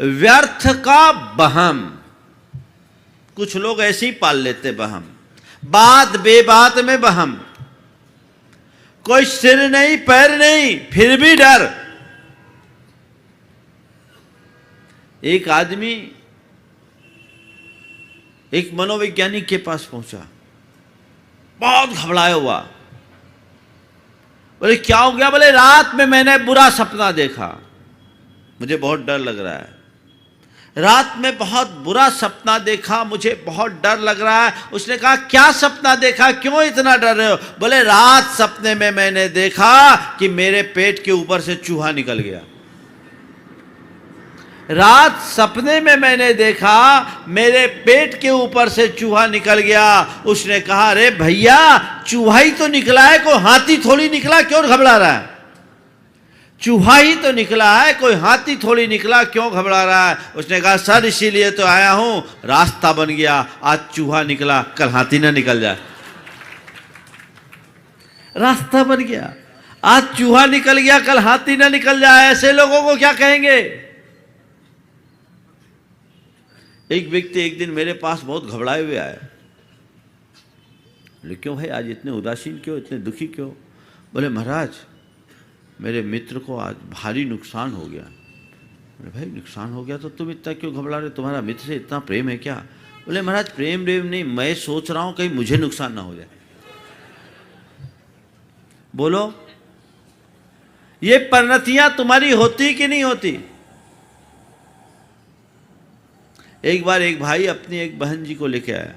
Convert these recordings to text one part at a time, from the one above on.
व्यर्थ का वहम। कुछ लोग ऐसे ही पाल लेते वहम, बात बेबात में वहम, कोई सिर नहीं पैर नहीं फिर भी डर। एक आदमी एक मनोवैज्ञानिक के पास पहुंचा, बहुत घबराया हुआ। बोले क्या हो गया? बोले रात में मैंने बुरा सपना देखा, मुझे बहुत डर लग रहा है। रात में बहुत बुरा सपना देखा, मुझे बहुत डर लग रहा है। उसने कहा क्या सपना देखा, क्यों इतना डर रहे हो? बोले रात सपने में मैंने देखा कि मेरे पेट के ऊपर से चूहा निकल गया। रात सपने में मैंने देखा मेरे पेट के ऊपर से चूहा निकल गया। उसने कहा अरे भैया चूहा ही तो निकला है, कोई हाथी थोड़ी निकला, क्यों घबरा रहा है? चूहा ही तो निकला है, कोई हाथी थोड़ी निकला, क्यों घबरा रहा है? उसने कहा सर इसीलिए तो आया हूं, रास्ता बन गया, आज चूहा निकला, कल हाथी ना निकल जाए। रास्ता बन गया, आज चूहा निकल गया, कल हाथी ना निकल जाए। ऐसे लोगों को क्या कहेंगे? एक व्यक्ति एक दिन मेरे पास बहुत घबराए हुए आया। बोले क्यों भाई आज इतने उदासीन क्यों, इतने दुखी क्यों? बोले महाराज मेरे मित्र को आज भारी नुकसान हो गया। बोले भाई नुकसान हो गया तो तुम इतना क्यों घबरा रहे, तुम्हारा मित्र से इतना प्रेम है क्या? बोले महाराज प्रेम नहीं, मैं सोच रहा हूं कहीं मुझे नुकसान ना हो जाए। बोलो ये परिणतियां तुम्हारी होती कि नहीं होती? एक बार एक भाई अपनी एक बहन जी को लेके आया,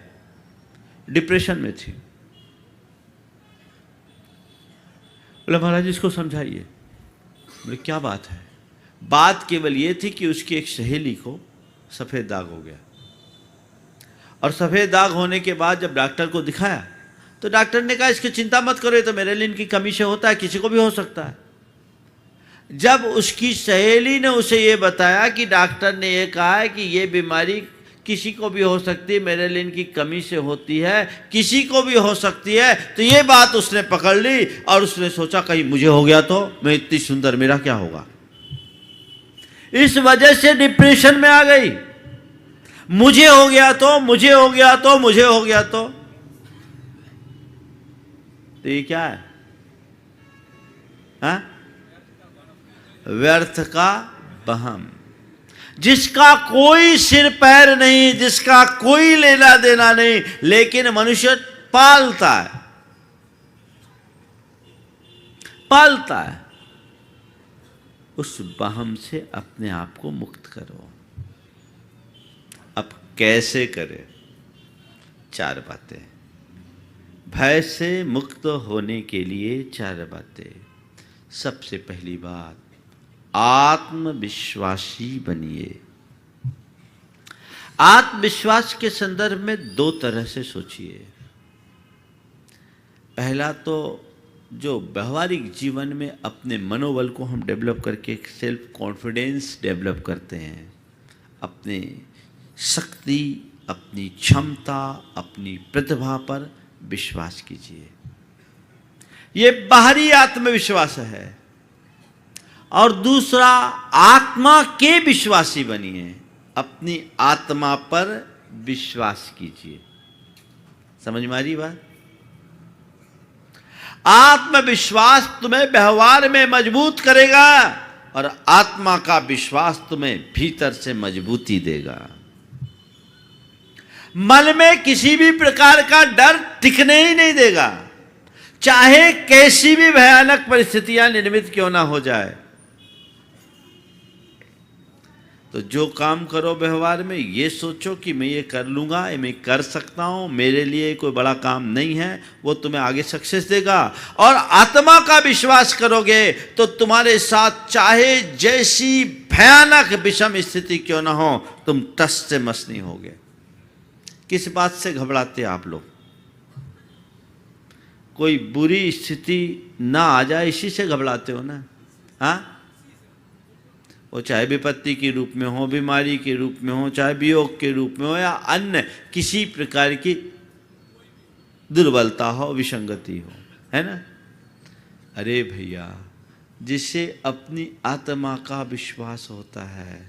डिप्रेशन में थी। बोले महाराज इसको समझाइए। बोले क्या बात है? बात केवल ये थी कि उसकी एक सहेली को सफेद दाग हो गया, और सफेद दाग होने के बाद जब डॉक्टर को दिखाया तो डॉक्टर ने कहा इसकी चिंता मत करो, तो मेलेनिन की कमी से होता है, किसी को भी हो सकता है। जब उसकी सहेली ने उसे ये बताया कि डॉक्टर ने ये कहा है कि ये बीमारी किसी को भी हो सकती है, मेलेनिन की कमी से होती है, किसी को भी हो सकती है, तो ये बात उसने पकड़ ली और उसने सोचा कहीं मुझे हो गया तो मैं इतनी सुंदर, मेरा क्या होगा? इस वजह से डिप्रेशन में आ गई। मुझे हो गया तो, मुझे हो गया तो, मुझे हो गया तो ये क्या है? हाँ? व्यर्थ का वहम, जिसका कोई सिर पैर नहीं, जिसका कोई लेना देना नहीं, लेकिन मनुष्य पालता है, पालता है। उस वहम से अपने आप को मुक्त करो। अब कैसे करें? 4 बातें। भय से मुक्त होने के लिए 4 बातें। सबसे पहली बात, आत्मविश्वासी बनिए। आत्मविश्वास के संदर्भ में 2 तरह से सोचिए। पहला तो जो व्यवहारिक जीवन में अपने मनोबल को हम डेवलप करके एक सेल्फ कॉन्फिडेंस डेवलप करते हैं, अपने शक्ति, अपनी क्षमता, अपनी प्रतिभा पर विश्वास कीजिए। ये बाहरी आत्मविश्वास है। और दूसरा, आत्मा के विश्वासी बनिए, अपनी आत्मा पर विश्वास कीजिए। समझ में आ रही बात? आत्मविश्वास तुम्हें व्यवहार में मजबूत करेगा और आत्मा का विश्वास तुम्हें भीतर से मजबूती देगा। मन में किसी भी प्रकार का डर टिकने ही नहीं देगा, चाहे कैसी भी भयानक परिस्थितियां निर्मित क्यों ना हो जाए। तो जो काम करो व्यवहार में ये सोचो कि मैं ये कर लूँगा, मैं कर सकता हूँ, मेरे लिए कोई बड़ा काम नहीं है, वो तुम्हें आगे सक्सेस देगा। और आत्मा का विश्वास करोगे तो तुम्हारे साथ चाहे जैसी भयानक विषम स्थिति क्यों ना हो, तुम टस से मस नहीं होगे। किस बात से घबराते आप लोग? कोई बुरी स्थिति ना आ जाए इसी से घबराते हो ना? हाँ, वो चाहे विपत्ति के रूप में हो, बीमारी के रूप में हो, चाहे वियोग के रूप में हो, या अन्य किसी प्रकार की दुर्बलता हो, विसंगति हो, है ना? अरे भैया, जिसे अपनी आत्मा का विश्वास होता है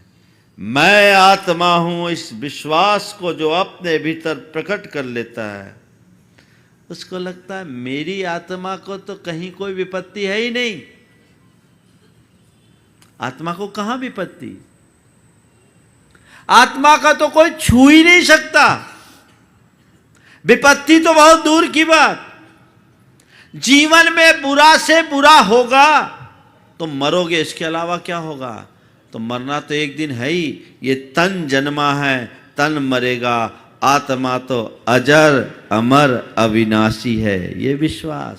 मैं आत्मा हूं, इस विश्वास को जो अपने भीतर प्रकट कर लेता है, उसको लगता है मेरी आत्मा को तो कहीं कोई विपत्ति है ही नहीं। आत्मा को कहां विपत्ति? आत्मा का तो कोई छू ही नहीं सकता। विपत्ति तो बहुत दूर की बात। जीवन में बुरा से बुरा होगा तो मरोगे, इसके अलावा क्या होगा? तो मरना तो एक दिन है ही। ये तन जन्मा है, तन मरेगा, आत्मा तो अजर अमर अविनाशी है। ये विश्वास